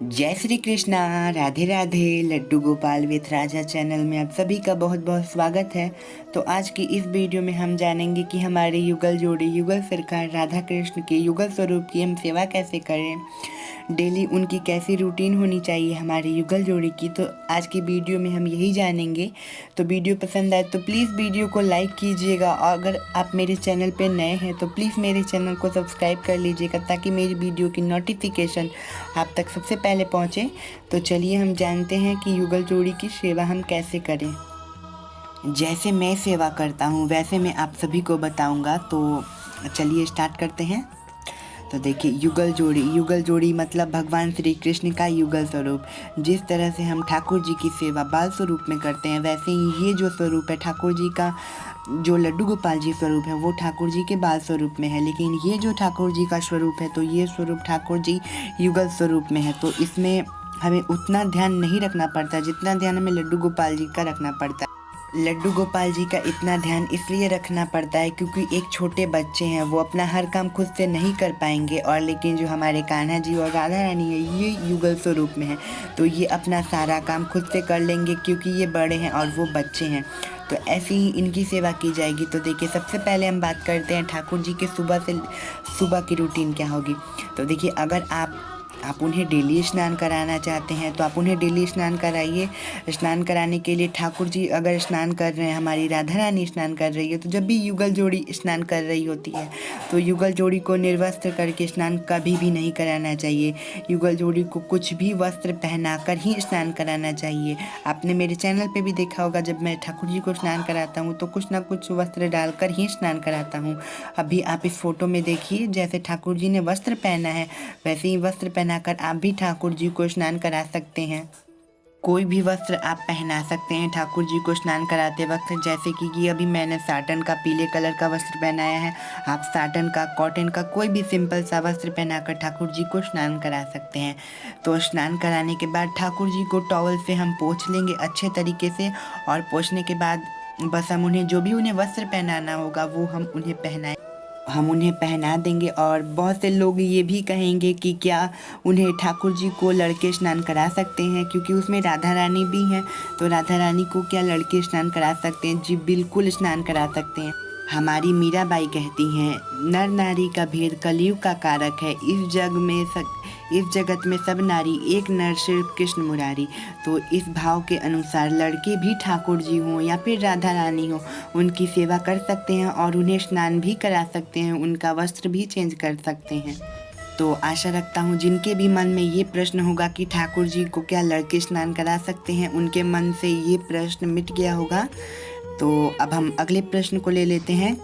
जय Shri Krishna. Radhe Radhe. Laddu Gopal with Raja channel में आप सभी का बहुत बहुत स्वागत है। तो आज की इस वीडियो में हम जानेंगे कि हमारे युगल जोड़ी युगल सरकार राधा कृष्ण के युगल स्वरूप की हम सेवा कैसे करें, डेली उनकी कैसी रूटीन होनी चाहिए हमारे युगल जोड़ी की। तो आज की वीडियो में हम यही जानेंगे। तो वीडियो पसंद आए तो प्लीज़ वीडियो को लाइक कीजिएगा, और अगर आप मेरे चैनल पे नए हैं तो प्लीज़ मेरे चैनल को सब्सक्राइब कर लीजिएगा ताकि मेरी वीडियो की नोटिफिकेशन आप तक सबसे पहले पहुँचे। तो चलिए हम जानते हैं कि युगल जोड़ी की सेवा हम कैसे करें। जैसे मैं सेवा करता हूँ वैसे मैं आप सभी को बताऊँगा। तो चलिए स्टार्ट करते हैं। तो देखिए, युगल जोड़ी मतलब भगवान श्री कृष्ण का युगल स्वरूप। जिस तरह से हम ठाकुर जी की सेवा बाल स्वरूप में करते हैं, वैसे ही ये जो स्वरूप है ठाकुर जी का, जो लड्डू गोपाल जी स्वरूप है वो ठाकुर जी के बाल स्वरूप में है। लेकिन ये जो ठाकुर जी का स्वरूप है, तो ये स्वरूप ठाकुर जी युगल स्वरूप में है। तो इसमें हमें उतना ध्यान नहीं रखना पड़ता जितना ध्यान हमें लड्डू गोपाल जी का रखना पड़ता है। लड्डू गोपाल जी का इतना ध्यान इसलिए रखना पड़ता है क्योंकि एक छोटे बच्चे हैं, वो अपना हर काम खुद से नहीं कर पाएंगे। और लेकिन जो हमारे कान्हा जी और राधा रानी है, ये युगल स्वरूप में है, तो ये अपना सारा काम खुद से कर लेंगे क्योंकि ये बड़े हैं और वो बच्चे हैं। तो ऐसे ही इनकी सेवा की जाएगी। तो देखिए, सबसे पहले हम बात करते हैं ठाकुर जी के सुबह की रूटीन क्या होगी। तो देखिए, अगर आप उन्हें डेली स्नान कराना चाहते हैं तो आप उन्हें डेली स्नान कराइए। स्नान कराने के लिए ठाकुर जी अगर स्नान कर रहे हैं, हमारी राधा रानी स्नान कर रही है, तो जब भी युगल जोड़ी स्नान कर रही होती है तो युगल जोड़ी को निर्वस्त्र करके स्नान कभी भी नहीं कराना चाहिए। युगल जोड़ी को कुछ भी वस्त्र पहनाकर ही स्नान कराना चाहिए। आपने मेरे चैनल पे भी देखा होगा, जब मैं ठाकुर जी को स्नान कराता हूँ तो कुछ ना कुछ वस्त्र डालकर ही स्नान कराता हूँ। अभी आप इस फोटो में देखिए, जैसे ठाकुर जी ने वस्त्र पहना है वैसे ही वस्त्र पहनाकर आप भी ठाकुर जी को स्नान करा सकते हैं। कोई भी वस्त्र आप पहना सकते हैं ठाकुर जी को स्नान कराते वक्त। जैसे कि ये अभी मैंने साटन का पीले कलर का वस्त्र पहनाया है, आप साटन का, कॉटन का कोई भी सिंपल सा वस्त्र पहनाकर ठाकुर जी को स्नान करा सकते हैं। तो स्नान कराने के बाद ठाकुर जी को टॉवल से हम पोंछ लेंगे अच्छे तरीके से, और पोंछने के बाद बस हम उन्हें जो भी उन्हें वस्त्र पहनाना होगा वो हम उन्हें पहना देंगे। और बहुत से लोग ये भी कहेंगे कि क्या उन्हें ठाकुर जी को लड़के स्नान करा सकते हैं, क्योंकि उसमें राधा रानी भी हैं। तो राधा रानी को क्या लड़के स्नान करा सकते हैं? जी बिल्कुल स्नान करा सकते हैं। हमारी मीराबाई कहती हैं, नर नारी का भेद कलयुग का कारक है। इस जगत में सब नारी एक, नर सिर्फ कृष्ण मुरारी। तो इस भाव के अनुसार लड़के भी ठाकुर जी हों या फिर राधा रानी हो, उनकी सेवा कर सकते हैं और उन्हें स्नान भी करा सकते हैं, उनका वस्त्र भी चेंज कर सकते हैं। तो आशा रखता हूँ जिनके भी मन में ये प्रश्न होगा कि ठाकुर जी को क्या लड़के स्नान करा सकते हैं, उनके मन से ये प्रश्न मिट गया होगा। तो अब हम अगले प्रश्न को ले लेते हैं।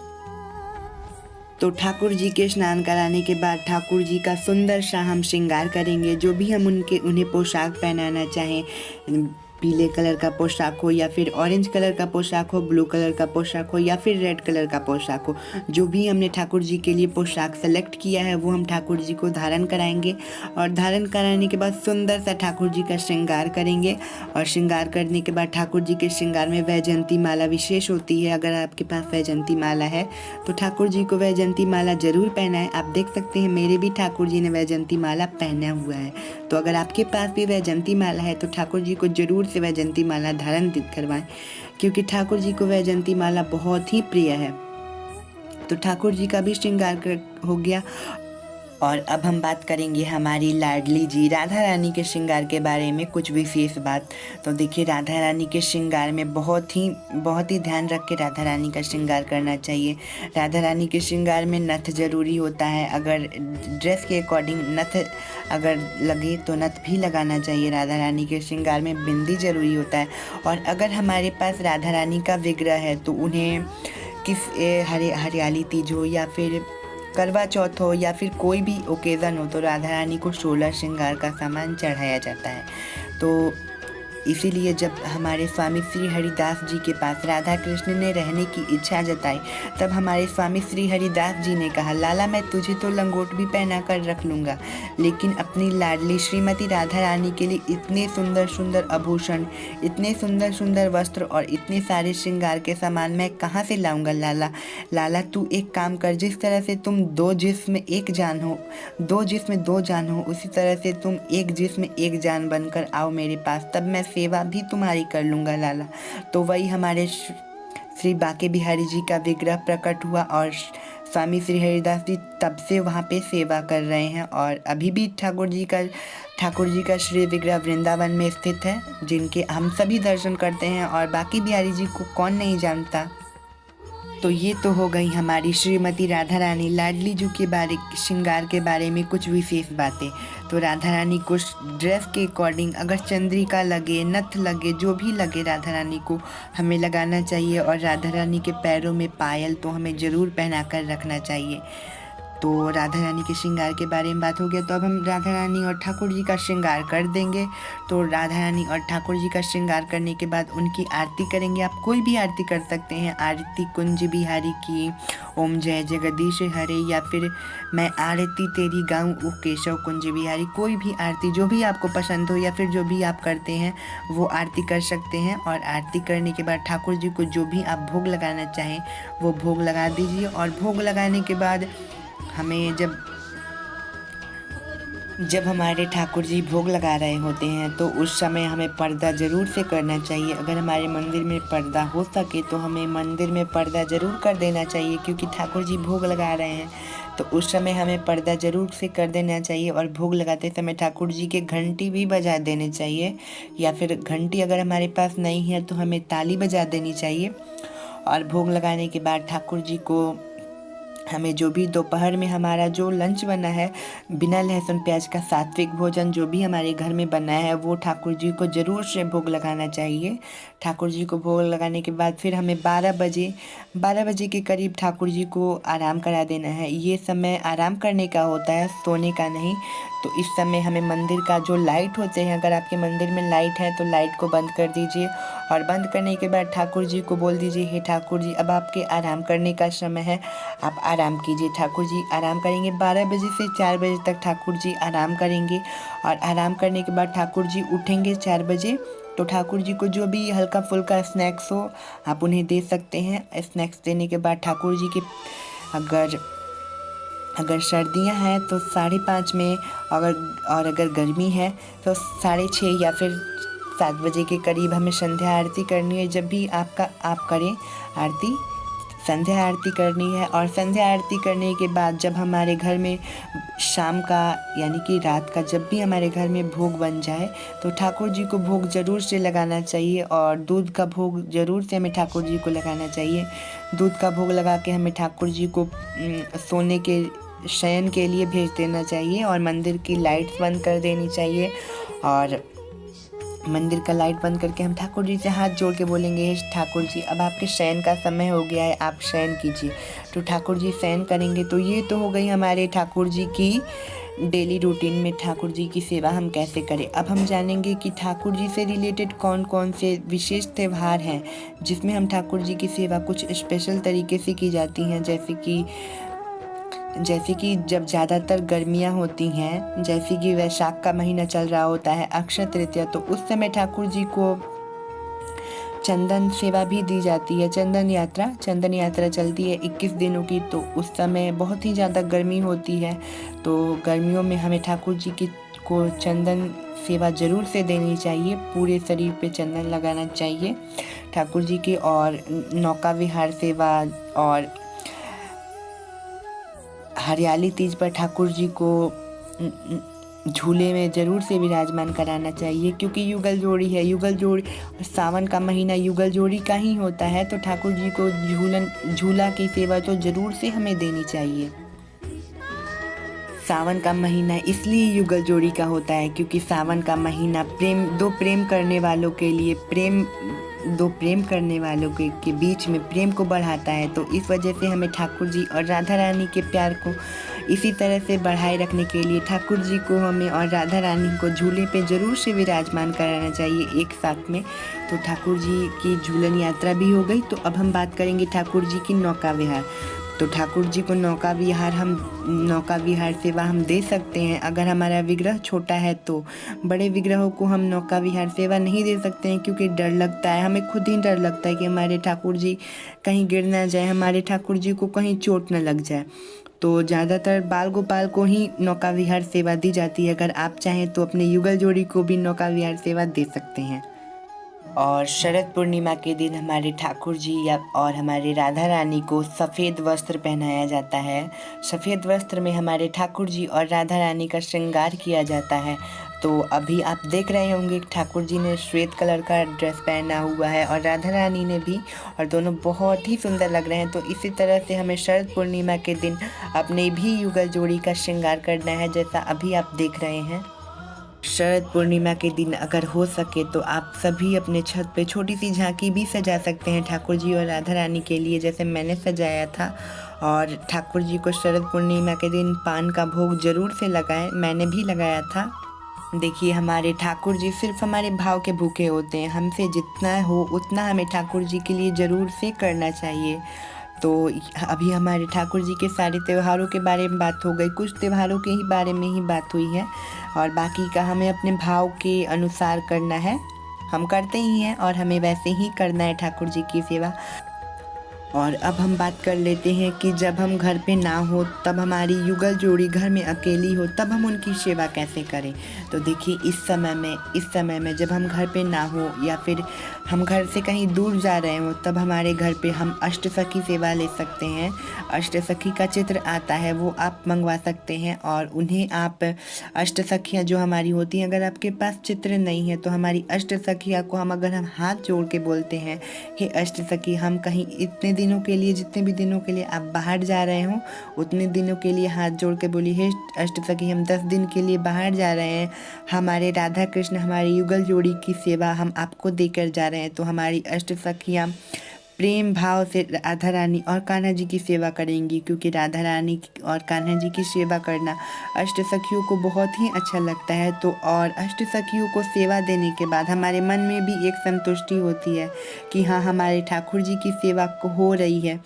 तो ठाकुर जी के स्नान कराने के बाद ठाकुर जी का सुंदर सा हम श्रृंगार करेंगे। जो भी हम उन्हें पोशाक पहनाना चाहें, पीले कलर का पोशाक हो या फिर ऑरेंज कलर का पोशाक हो, ब्लू कलर का पोशाक हो या फिर रेड कलर का पोशाक हो, जो भी हमने ठाकुर जी के लिए पोशाक सेलेक्ट किया है वो हम ठाकुर जी को धारण कराएंगे। और धारण कराने के बाद सुंदर सा ठाकुर जी का श्रृंगार करेंगे। और श्रृंगार करने के बाद ठाकुर जी के श्रृंगार में वैजयंती माला विशेष होती है। अगर आपके पास वैजयंती माला है तो ठाकुर जी को वैजयंती माला जरूर पहनाएं। आप देख सकते हैं मेरे भी ठाकुर जी ने वैजयंती माला पहना हुआ है। तो अगर आपके पास भी वैजयंती माला है तो ठाकुर जी को जरूर से वैजयंती माला धारण करवाएं, क्योंकि ठाकुर जी को वैजयंती माला बहुत ही प्रिय है। तो ठाकुर जी का भी श्रृंगार हो गया। और अब हम बात करेंगे हमारी लाडली जी राधा रानी के श्रृंगार के बारे में, कुछ विशेष बात। तो देखिए, राधा रानी के श्रृंगार में बहुत ही ध्यान रख के राधा रानी का श्रृंगार करना चाहिए। राधा रानी के श्रृंगार में नथ जरूरी होता है। अगर ड्रेस के अकॉर्डिंग नथ अगर लगे तो नथ भी लगाना चाहिए। राधा रानी के श्रृंगार में बिंदी जरूरी होता है। और अगर हमारे पास राधा रानी का विग्रह है तो उन्हें हरियाली तीज हो या फिर करवा चौथ हो या फिर कोई भी ओकेज़न हो, तो राधा रानी को 16 श्रृंगार का सामान चढ़ाया जाता है। तो इसीलिए जब हमारे स्वामी श्री हरिदास जी के पास राधा कृष्ण ने रहने की इच्छा जताई, तब हमारे स्वामी श्री हरिदास जी ने कहा, लाला मैं तुझे तो लंगोट भी पहना कर रख लूँगा, लेकिन अपनी लाडली श्रीमती राधा रानी के लिए इतने सुंदर सुंदर आभूषण, इतने सुंदर सुंदर वस्त्र और इतने सारे श्रृंगार के सामान मैं कहाँ से लाऊंगा लाला। लाला तू एक काम कर, जिस तरह से तुम दो जिस्म एक जान हो, दो जिस्म दो जान हो, उसी तरह से तुम एक जिस्म एक जान बनकर आओ मेरे पास, तब मैं सेवा भी तुम्हारी कर लूँगा लाला। तो वही हमारे श्री बाके बिहारी जी का विग्रह प्रकट हुआ और स्वामी श्री हरिदास जी तब से वहाँ पे सेवा कर रहे हैं और अभी भी ठाकुर जी का श्री विग्रह वृंदावन में स्थित है, जिनके हम सभी दर्शन करते हैं और बाके बिहारी जी को कौन नहीं जानता। तो ये तो हो गई हमारी श्रीमती राधा रानी लाडली जी के बारे श्रृंगार के बारे में कुछ विशेष बातें। तो राधा रानी को ड्रेस के अकॉर्डिंग अगर चंद्रिका लगे, नथ लगे, जो भी लगे राधा रानी को हमें लगाना चाहिए और राधा रानी के पैरों में पायल तो हमें ज़रूर पहना कर रखना चाहिए। तो राधा रानी के श्रृंगार के बारे में बात हो गया, तो अब हम राधा रानी और ठाकुर जी का श्रृंगार कर देंगे। तो राधा रानी और ठाकुर जी का श्रृंगार करने के बाद उनकी आरती करेंगे। आप कोई भी आरती कर सकते हैं, आरती कुंज बिहारी की, ओम जय जगदीश हरे, या फिर मैं आरती तेरी गाऊं ओ केशव कुंज बिहारी, कोई भी आरती जो भी आपको पसंद हो या फिर जो भी आप करते हैं वो आरती कर सकते हैं। और आरती करने के बाद ठाकुर जी को जो भी आप भोग लगाना चाहें वो भोग लगा दीजिए। और भोग लगाने के बाद हमें जब हमारे ठाकुर जी भोग लगा रहे होते हैं तो उस समय हमें पर्दा ज़रूर से करना चाहिए। अगर हमारे मंदिर में पर्दा हो सके तो हमें मंदिर में पर्दा ज़रूर कर देना चाहिए, क्योंकि ठाकुर जी भोग लगा रहे हैं तो उस समय हमें पर्दा ज़रूर से कर देना चाहिए। और भोग लगाते समय ठाकुर जी के घंटी भी बजा देने चाहिए, या फिर घंटी अगर हमारे पास नहीं है तो हमें ताली बजा देनी चाहिए। और भोग लगाने के बाद ठाकुर जी को हमें जो भी दोपहर में हमारा जो लंच बना है, बिना लहसुन प्याज का सात्विक भोजन जो भी हमारे घर में बना है वो ठाकुर जी को ज़रूर से भोग लगाना चाहिए। ठाकुर जी को भोग लगाने के बाद फिर हमें 12 बजे के करीब ठाकुर जी को आराम करा देना है। ये समय आराम करने का होता है, सोने का नहीं। तो इस समय हमें मंदिर का जो लाइट होते हैं, अगर आपके मंदिर में लाइट है तो लाइट को बंद कर दीजिए। और बंद करने के बाद ठाकुर जी को बोल दीजिए, हे ठाकुर जी अब आपके आराम करने का समय है, आप आराम कीजिए। ठाकुर जी आराम करेंगे 12 बजे से 4 बजे तक ठाकुर जी आराम करेंगे। और आराम करने के बाद ठाकुर जी उठेंगे 4 बजे। तो ठाकुर जी को जो भी हल्का फुल्का स्नैक्स हो आप उन्हें दे सकते हैं। स्नैक्स देने के बाद ठाकुर जी के अगर सर्दियां हैं तो 5:30 में, अगर गर्मी है तो 6:30 या फिर 7 बजे के करीब हमें संध्या आरती करनी है। जब भी आप करें आरती, संध्या आरती करनी है। और संध्या आरती करने के बाद जब हमारे घर में शाम का यानी कि रात का जब भी हमारे घर में भोग बन जाए तो ठाकुर जी को भोग ज़रूर से लगाना चाहिए। और दूध का भोग ज़रूर से हमें ठाकुर जी को लगाना चाहिए। दूध का भोग लगा के हमें ठाकुर जी को शयन के लिए भेज देना चाहिए। और मंदिर की लाइट्स बंद कर देनी चाहिए। और मंदिर का लाइट बंद करके हम ठाकुर जी से हाथ जोड़ के बोलेंगे, हे ठाकुर जी अब आपके शयन का समय हो गया है, आप शयन कीजिए। तो ठाकुर जी शयन करेंगे। तो ये तो हो गई हमारे ठाकुर जी की डेली रूटीन में ठाकुर जी की सेवा हम कैसे करें। अब हम जानेंगे कि ठाकुर जी से रिलेटेड कौन कौन से विशेष त्यौहार हैं जिसमें हम ठाकुर जी की सेवा कुछ स्पेशल तरीके से की जाती हैं। जैसे कि जब ज़्यादातर गर्मियाँ होती हैं, जैसे कि वैशाख का महीना चल रहा होता है, अक्षय तृतीया, तो उस समय ठाकुर जी को चंदन सेवा भी दी जाती है। चंदन यात्रा चलती है 21 दिनों की। तो उस समय बहुत ही ज़्यादा गर्मी होती है, तो गर्मियों में हमें ठाकुर जी को चंदन सेवा ज़रूर से देनी चाहिए। पूरे शरीर पे चंदन लगाना चाहिए ठाकुर जी के। और नौका विहार सेवा और हरियाली तीज पर ठाकुर जी को झूले में ज़रूर से विराजमान कराना चाहिए, क्योंकि युगल जोड़ी सावन का महीना युगल जोड़ी का ही होता है। तो ठाकुर जी को झूला की सेवा तो ज़रूर से हमें देनी चाहिए। सावन का महीना इसलिए युगल जोड़ी का होता है क्योंकि सावन का महीना दो प्रेम करने वालों के बीच में प्रेम को बढ़ाता है। तो इस वजह से हमें ठाकुर जी और राधा रानी के प्यार को इसी तरह से बढ़ाए रखने के लिए ठाकुर जी को हमें और राधा रानी को झूले पे ज़रूर से विराजमान कराना चाहिए एक साथ में। तो ठाकुर जी की झूलन यात्रा भी हो गई। तो अब हम बात करेंगे ठाकुर जी की नौका विहार। तो ठाकुर जी को नौका विहार सेवा हम दे सकते हैं। अगर हमारा विग्रह छोटा है तो बड़े विग्रहों को हम नौका विहार सेवा नहीं दे सकते हैं, क्योंकि डर लगता है, हमें खुद ही डर लगता है कि हमारे ठाकुर जी कहीं गिर ना जाए, हमारे ठाकुर जी को कहीं चोट न लग जाए। तो ज़्यादातर बाल गोपाल को ही नौका विहार सेवा दी जाती है। अगर आप चाहें तो अपने युगल जोड़ी को भी नौका विहार सेवा दे सकते हैं। और शरद पूर्णिमा के दिन हमारे ठाकुर जी और हमारे राधा रानी को सफ़ेद वस्त्र पहनाया जाता है। सफ़ेद वस्त्र में हमारे ठाकुर जी और राधा रानी का श्रृंगार किया जाता है। तो अभी आप देख रहे होंगे ठाकुर जी ने श्वेत कलर का ड्रेस पहना हुआ है और राधा रानी ने भी, और दोनों बहुत ही सुंदर लग रहे हैं। तो इसी तरह से हमें शरद पूर्णिमा के दिन अपने भी युगल जोड़ी का श्रृंगार करना है, जैसा अभी आप देख रहे हैं। शरद पूर्णिमा के दिन अगर हो सके तो आप सभी अपने छत पे छोटी सी झांकी भी सजा सकते हैं ठाकुर जी और राधा रानी के लिए, जैसे मैंने सजाया था। और ठाकुर जी को शरद पूर्णिमा के दिन पान का भोग ज़रूर से लगाएं, मैंने भी लगाया था। देखिए, हमारे ठाकुर जी सिर्फ हमारे भाव के भूखे होते हैं। हमसे जितना हो उतना हमें ठाकुर जी के लिए ज़रूर से करना चाहिए। तो अभी हमारे ठाकुर जी के सारे त्योहारों के बारे में बात हो गई, कुछ त्योहारों के ही बारे में ही बात हुई है, और बाकी का हमें अपने भाव के अनुसार करना है। हम करते ही हैं और हमें वैसे ही करना है ठाकुर जी की सेवा। और अब हम बात कर लेते हैं कि जब हम घर पे ना हो, तब हमारी युगल जोड़ी घर में अकेली हो, तब हम उनकी सेवा कैसे करें। तो देखिए, इस समय में जब हम घर पे ना हो या फिर हम घर से कहीं दूर जा रहे हो, तब हमारे घर पे हम अष्टसखी सेवा ले सकते हैं। अष्टसखी का चित्र आता है, वो आप मंगवा सकते हैं और उन्हें आप अष्टसखियाँ जो हमारी होती हैं, अगर आपके पास चित्र नहीं है तो हमारी अष्टसखियाँ को अगर हम हाथ जोड़ के बोलते हैं, हे अष्टसखी, हम कहीं इतने दिनों के लिए, जितने भी दिनों के लिए आप बाहर जा रहे हो, उतने दिनों के लिए हाथ जोड़ के बोलिए, हे अष्टसखी, हम 10 दिन के लिए बाहर जा रहे हैं, हमारे राधा कृष्ण, हमारी युगल जोड़ी की सेवा हम आपको देकर जा रहे हैं। तो हमारी अष्टसखियाँ प्रेम भाव से राधा रानी और कान्हा जी की सेवा करेंगी, क्योंकि राधा रानी और कान्हा जी की सेवा करना अष्टसखियों को बहुत ही अच्छा लगता है। तो और अष्टसखियों को सेवा देने के बाद हमारे मन में भी एक संतुष्टि होती है कि हाँ, हमारे ठाकुर जी की सेवा हो रही है,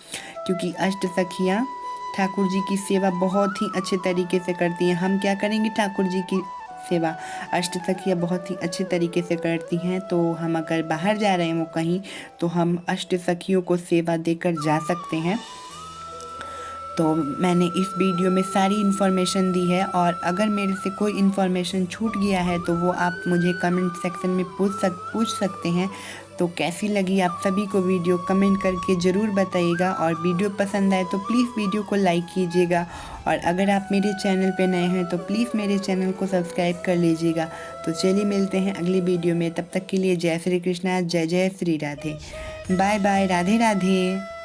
क्योंकि अष्टसखियाँ ठाकुर जी की सेवा बहुत ही अच्छे तरीके से करती हैं। हम क्या करेंगे, ठाकुर जी की सेवा अष्टसखियाँ बहुत ही अच्छे तरीके से करती हैं। तो हम अगर बाहर जा रहे हो कहीं, तो हम अष्टसखियों को सेवा देकर जा सकते हैं। तो मैंने इस वीडियो में सारी इन्फॉर्मेशन दी है, और अगर मेरे से कोई इन्फॉर्मेशन छूट गया है तो वो आप मुझे कमेंट सेक्शन में पूछ सकते हैं। तो कैसी लगी आप सभी को वीडियो, कमेंट करके ज़रूर बताइएगा। और वीडियो पसंद आए तो प्लीज़ वीडियो को लाइक कीजिएगा, और अगर आप मेरे चैनल पे नए हैं तो प्लीज़ मेरे चैनल को सब्सक्राइब कर लीजिएगा। तो चलिए, मिलते हैं अगली वीडियो में, तब तक के लिए जय श्री कृष्णा, जय जय श्री राधे, बाय बाय, राधे राधे।